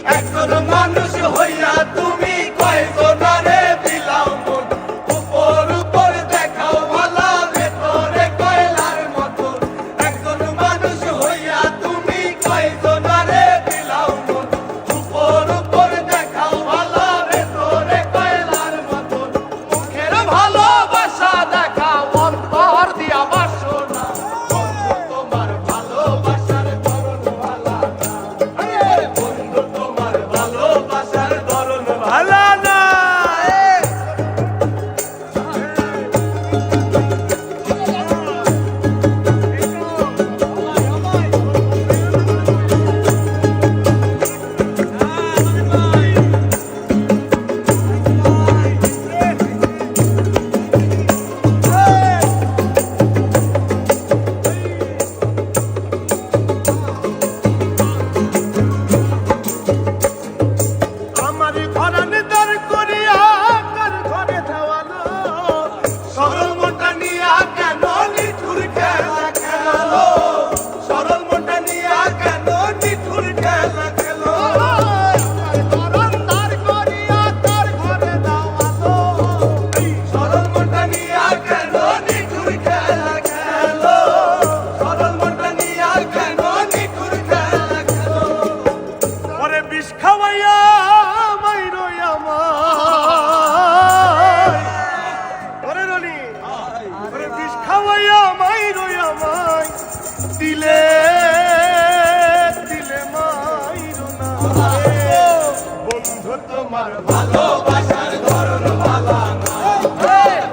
একজন মানুষ হইয়া তুমি কয়জনারে বিলাও মন উপর উপর দেখাও ভালা ভেতরে কয়লার মতন একজন মানুষ হইয়া তুমি কয়জনারে বিলাও মন উপর উপর দেখাও ভালা ভেতরে কয়লার মতন মুখের ভালোবাসা দেখাও অন্তর দিয়া বাসনা বন্ধু তোমার ভালোবাসার ধরন ভালা না বন্ধু তোমার ভালোবাসার ধরন ভালা না আমার ঘরানে দর করিয়া কার ঘরে দেওয়ালো সরল মনটা নিয়া কেন নিঠুর খেলা খেলো সরল মনটা নিয়া কেন নিঠুর খেলা খেলো আমার ঘরান দর করিয়া কার ঘরে দেওয়ালো সরল মনটা নিয়া কেন নিঠুর খেলা খেলো সরল মনটা নিয়া কেন নিঠুর খেলা খেলো ওরে বিষ খাওয়াইয়া মাইরো আমায় ওরে রনি ওরে বিষ খাওয়াইয়া মাইরো আমায় দিলে দিলে মাইরো না বন্ধু তোমার ভালোবাসার ধরন ভালা না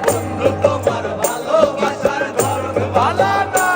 বন্ধু তোমার ভালোবাসার ধরন ভালা না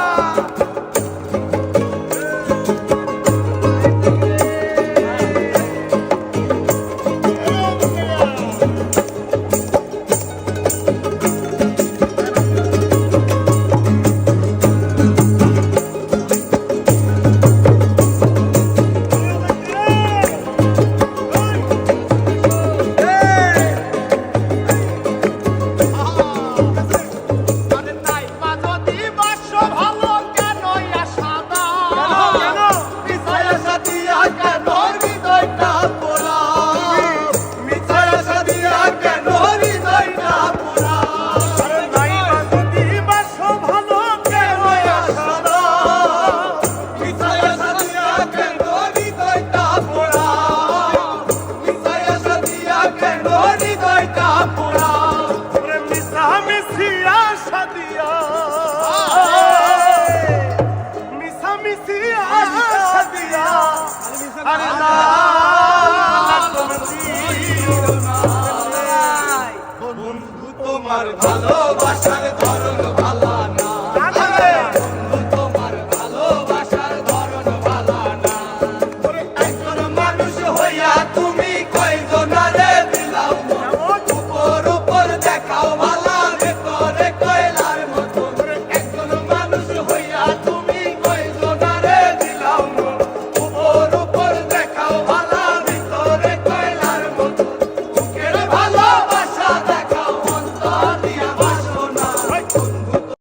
বন্ধু তোমার ভালোবাসার ধরন